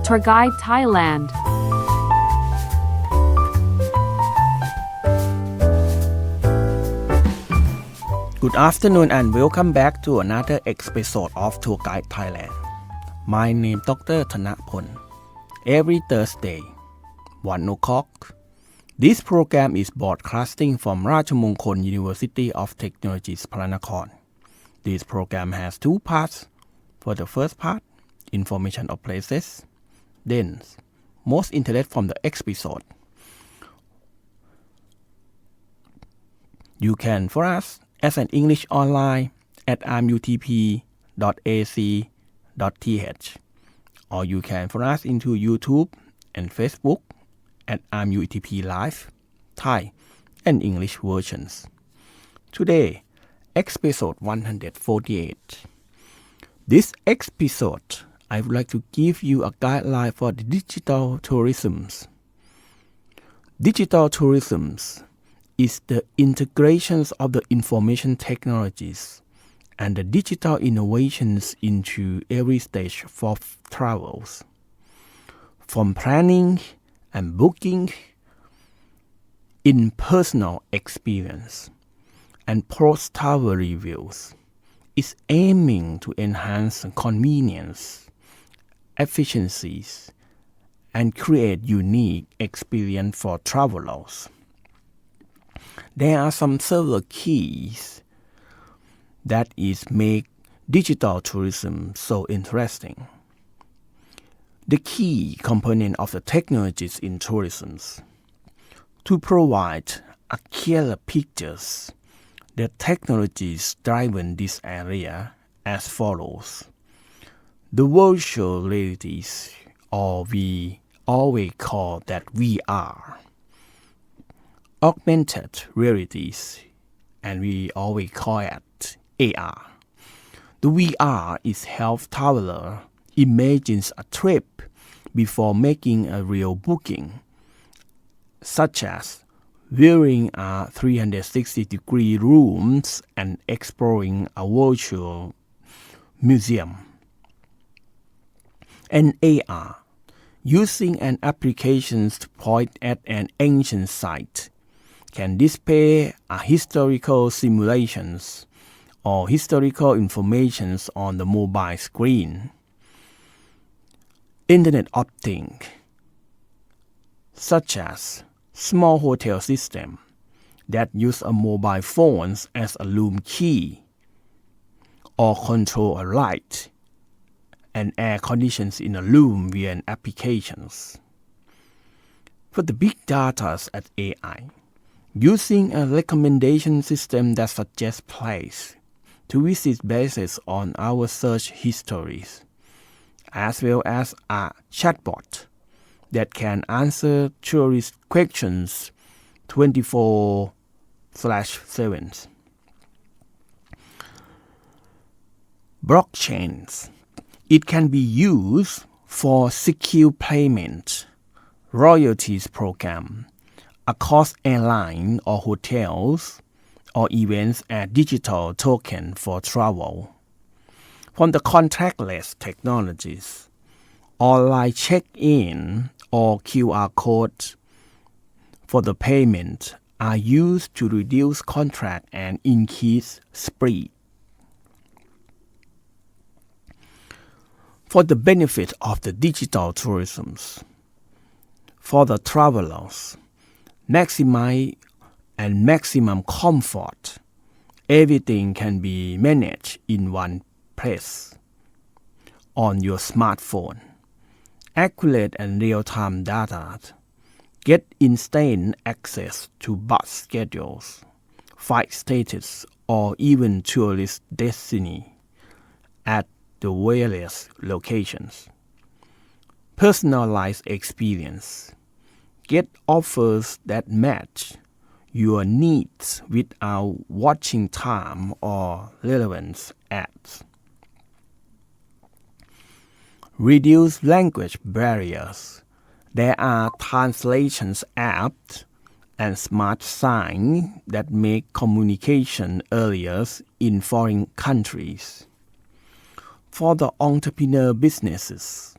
Tour Guide Thailand. Good afternoon and welcome back to another episode of Tour Guide Thailand. My name is Dr. Thanapon. Every Thursday, 1 o'clock, this program is broadcasting from Rajamongkol University of Technology, Phranakon. This program has two parts. For the first part, information of places. Then, most interest from the episode. You can follow us as an English online at rmutp.ac.th, or you can follow us into YouTube and Facebook at rmutp Live, Thai and English versions. Today, episode 148. This episode, I would like to give you a guideline for the digital tourism. Digital tourism is the integration of the information technologies and the digital innovations into every stage for travels. From planning and booking, in-personal experience, and post-travel reviews, is aiming to enhance convenience, efficiencies, and create unique experience for travelers. There are some several keys that make digital tourism so interesting. The key component of the technologies in tourism to provide a clearer pictures. The technologies driving this area as follows. The virtual realities, or we always call that VR. Augmented realities, and we always call it AR. The VR is help traveler imagines a trip before making a real booking, such as viewing a 360-degree rooms and exploring a virtual museum. And AR, using an application to point at an ancient site, can display a historical simulations or historical information on the mobile screen. Internet of Things, such as small hotel system that use a mobile phone as a room key or control a light and air conditions in a room via applications. For the big data at AI, using a recommendation system that suggests place to visit based on our search histories, as well as a chatbot that can answer tourist questions 24/7. Blockchains. It can be used for secure payment, royalties program, across airline or hotels, or events as digital token for travel. From the contactless technologies, online check-in or QR code for the payment are used to reduce contract and increase speed. For the benefit of the digital tourism, for the travelers, maximum comfort, everything can be managed in one place on your smartphone. Accurate and real-time data, get instant access to bus schedules, flight status, or even tourist destiny at the various locations. Personalized experience, get offers that match your needs without watching time or relevant ads. Reduce language barriers. There are translations apps and smart signs that make communication easier in foreign countries. For the entrepreneur businesses,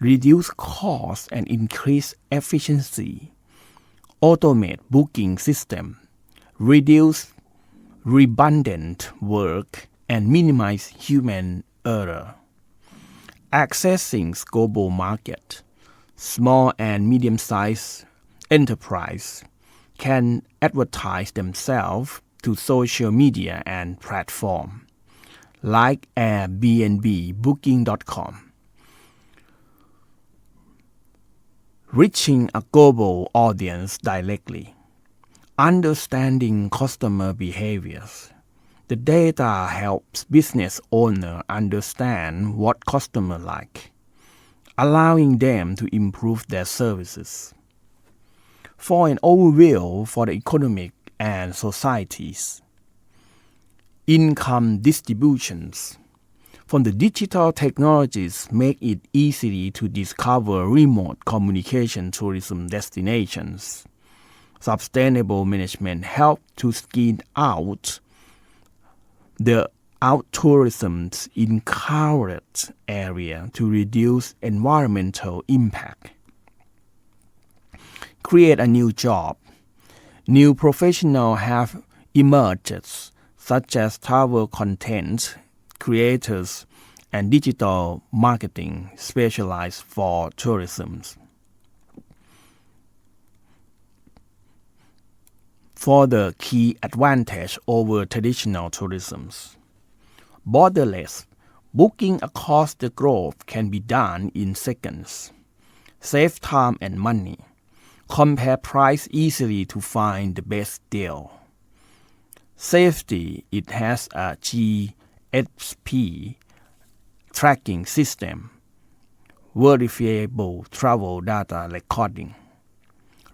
reduce costs and increase efficiency, automate booking system, reduce redundant work, and minimize human error. Accessing global market, small and medium-sized enterprise can advertise themselves to social media and platform like Airbnb, Booking.com. Reaching a global audience directly, understanding customer behaviors. The data helps business owners understand what customers like, allowing them to improve their services. For an overview for the economic and societies. Income distributions. From the digital technologies make it easy to discover remote communication tourism destinations. Sustainable management help to screen out the out-tourism in crowded area to reduce environmental impact. Create a new job. New professionals have emerged, such as travel content creators and digital marketing specialized for tourism. For the key advantage over traditional tourism. Borderless, booking across the globe can be done in seconds. Save time and money. Compare price easily to find the best deal. Safety, it has a GSP tracking system, verifiable travel data recording.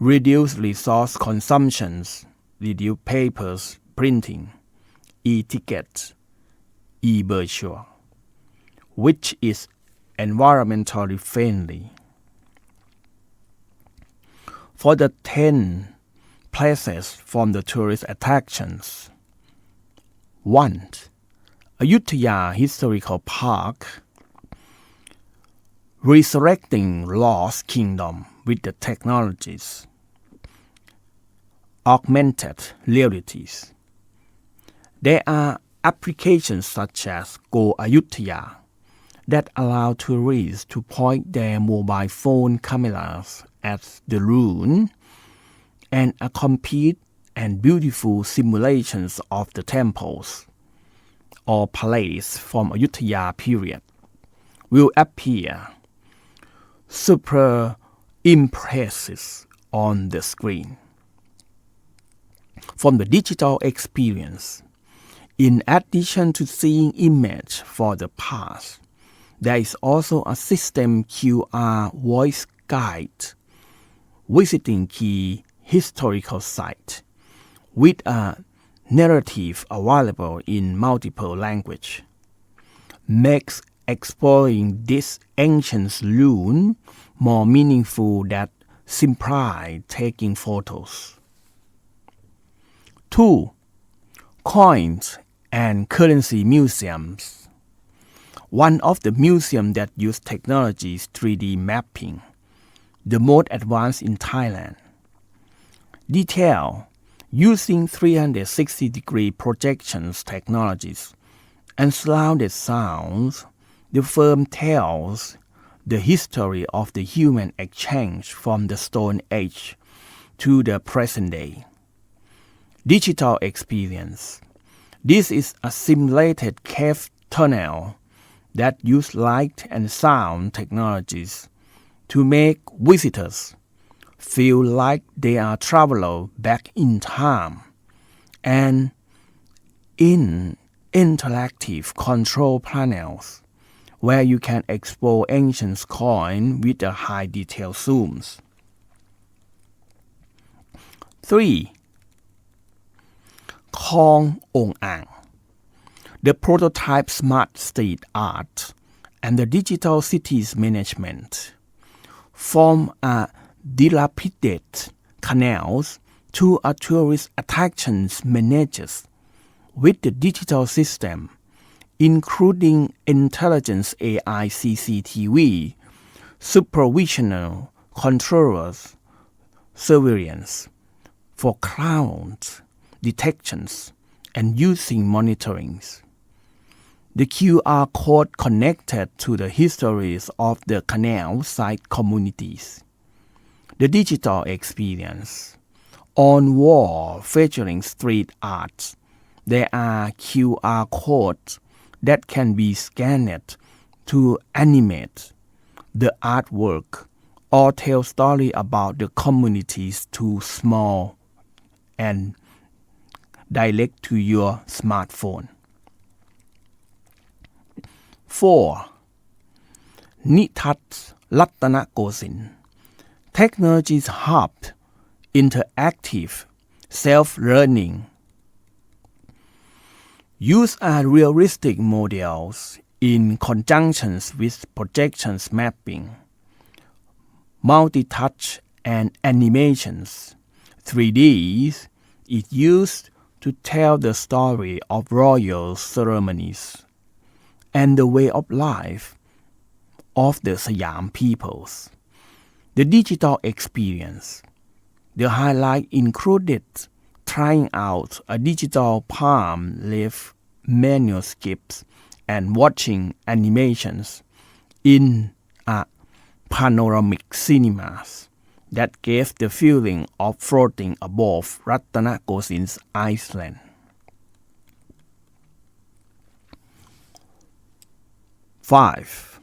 Reduce resource consumptions, reduce papers printing, e-tickets, e-brochure, which is environmentally friendly. For the 10 places from the tourist attractions. 1. Ayutthaya Historical Park, resurrecting lost kingdom with the technologies. Augmented realities. There are applications such as Go Ayutthaya that allow tourists to point their mobile phone cameras at the ruin and a complete and beautiful simulations of the temples or palace from Ayutthaya period will appear super impressive on the screen. From the digital experience, in addition to seeing image for the past, there is also a system QR voice guide visiting key historical site with a narrative available in multiple languages. Makes exploring this ancient ruin more meaningful than simply taking photos. 2. Coins and currency museums. One of the museums that use technology's 3D mapping, the most advanced in Thailand. Detail using 360-degree projections technologies and surrounded sounds, the firm tells the history of the human exchange from the Stone Age to the present day. Digital experience. This is a simulated cave tunnel that use light and sound technologies to make visitors feel like they are travelers back in time, and in interactive control panels where you can explore ancient coins with a high detail zooms. 3. Khong Ong Ang. The prototype smart street art and the digital cities management from a dilapidated canals to a tourist attractions managed with the digital system, including intelligence AI CCTV, supervisional controllers, surveillance for crowd detections and using monitorings. The QR code connected to the histories of the canal site communities. The digital experience. On wall featuring street art, there are QR codes that can be scanned to animate the artwork or tell story about the communities to small and direct to your smartphone. 4. นิทัศน์รัตนโกสินทร์ Technologies Hub Interactive Self-Learning. Use realistic models in conjunction with projections mapping, multi-touch and animations. 3D is used to tell the story of royal ceremonies and the way of life of the Siam peoples. The digital experience. The highlight included trying out a digital palm leaf manuscript and watching animations in a panoramic cinemas that gave the feeling of floating above Ratanakosin's Iceland. 5.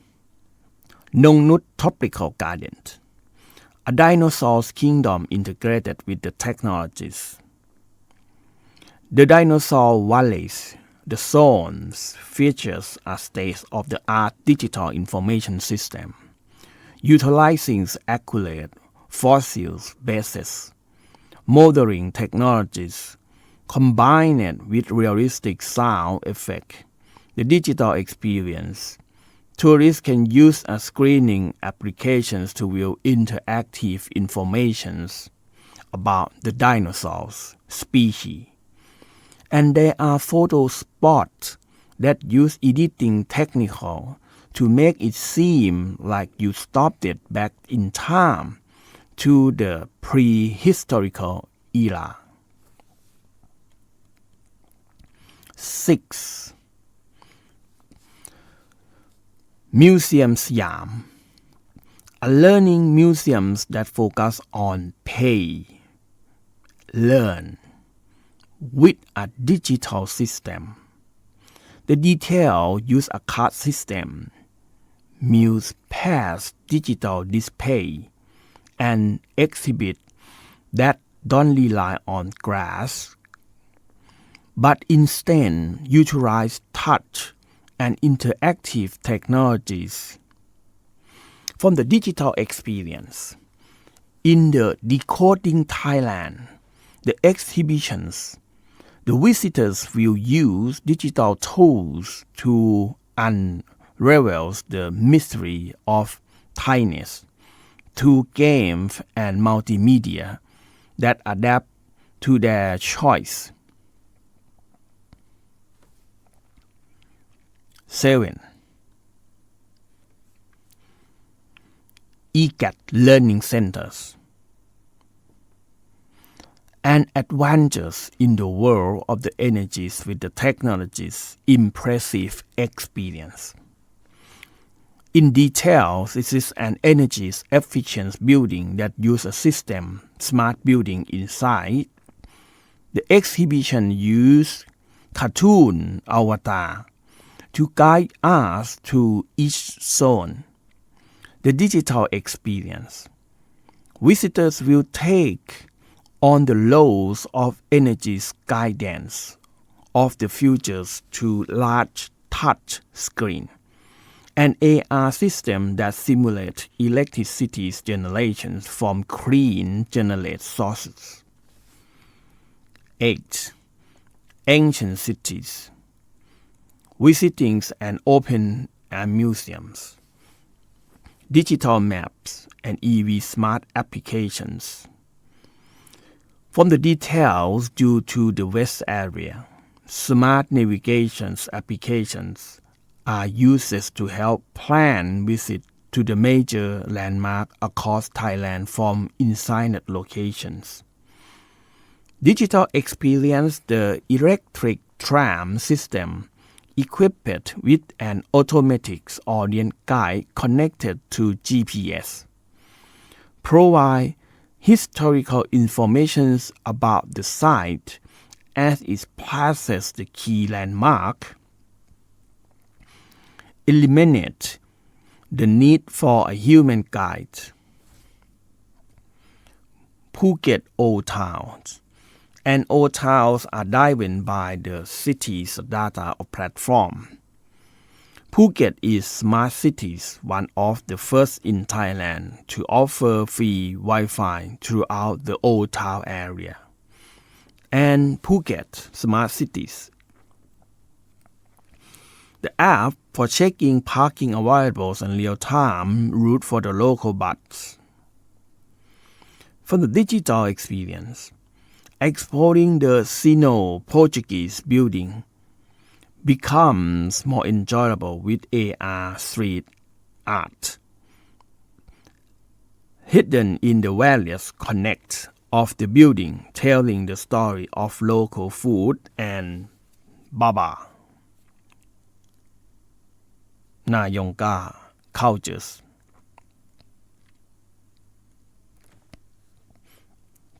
Nongnut Tropical Garden. A dinosaur's kingdom integrated with the technologies. The dinosaur valleys, the zones, features a state-of-the-art digital information system, utilizing accurate fossil bases, modeling technologies, combined with realistic sound effect. The digital experience. Tourists can use a screening applications to view interactive informations about the dinosaurs species. And there are photo spots that use editing technical to make it seem like you stopped it back in time to the prehistorical era. 6. Museum Siam. A learning museums that focus on pay, learn, with a digital system. The detail use a card system, muse pass digital display, and exhibit that don't rely on glass, but instead utilize touch and interactive technologies. From the digital experience. In the Decoding Thailand, the exhibitions, the visitors will use digital tools to unravel the mystery of Thainess through games and multimedia that adapt to their choice. 7. EGAT Learning Centers. An advantage in the world of the energies with the technologies impressive experience. In detail, this is an energy efficient building that uses a system smart building inside. The exhibition used cartoon avatar to guide us to each zone. The digital experience. Visitors will take on the roles of energy guidance of the futures to large touch screen, an AR system that simulates electricity generation from clean generate sources. 8. Ancient cities. Visiting and open museums. Digital maps and EV smart applications. From the details due to the West area, smart navigation applications are used to help plan visit to the major landmarks across Thailand from inside locations. Digital experience the electric tram system equipped with an automatic audience guide connected to GPS. Provide historical information about the site as it passes the key landmark. Eliminate the need for a human guide. Phuket Old Towns and old towns are driven by the city's data platform. Phuket is Smart Cities, one of the first in Thailand to offer free Wi-Fi throughout the Old Town area. And Phuket Smart Cities, the app for checking parking available and real-time route for the local bus. For the digital experience, exploring the Sino-Portuguese building becomes more enjoyable with AR street art hidden in the various connects of the building, telling the story of local food and Baba Nayonga cultures.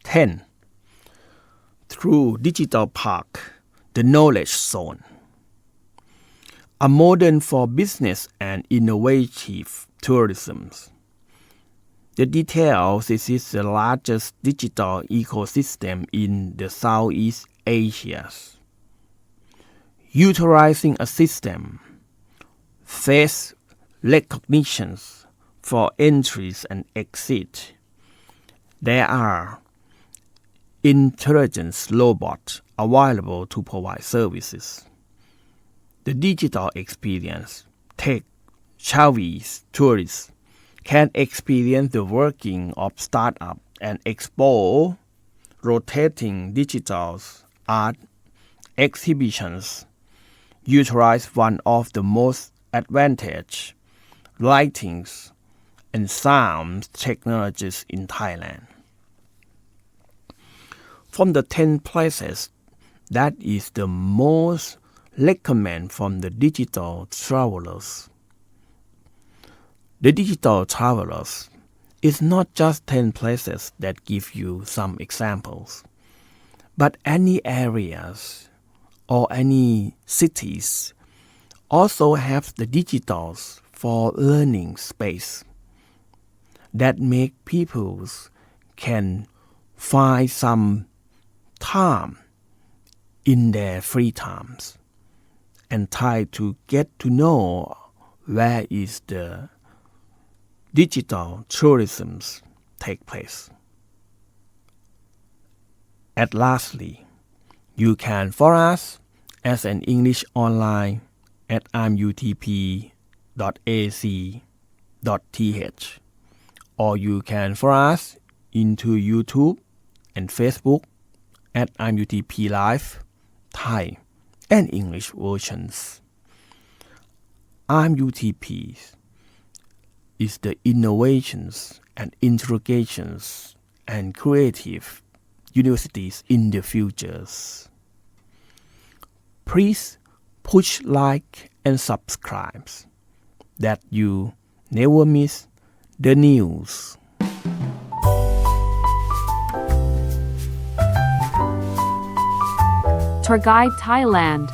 10. Through Digital Park, the Knowledge Zone, a modern for business and innovative tourism. The details, this is the largest digital ecosystem in the Southeast Asia, utilizing a system, face recognition for entries and exit. There are intelligence robots available to provide services. The digital experience, tech-savvy tourists can experience the working of startups and explore rotating digital art exhibitions. Utilize one of the most advanced lightings and sound technologies in Thailand. From the 10 places that is the most recommended from the digital travelers. The digital travelers is not just 10 places that give you some examples, but any areas or any cities also have the digitals for learning space that make people can find some time in their free times and try to get to know where is the digital tourism take place. And lastly, you can follow us as an English online at imutp.ac.th, or you can follow us into YouTube and Facebook at IMUTP Live, Thai and English versions. IMUTP is the innovations and interrogations and creative universities in the futures. Please push like and subscribe that you never miss the news. Tour Guide Thailand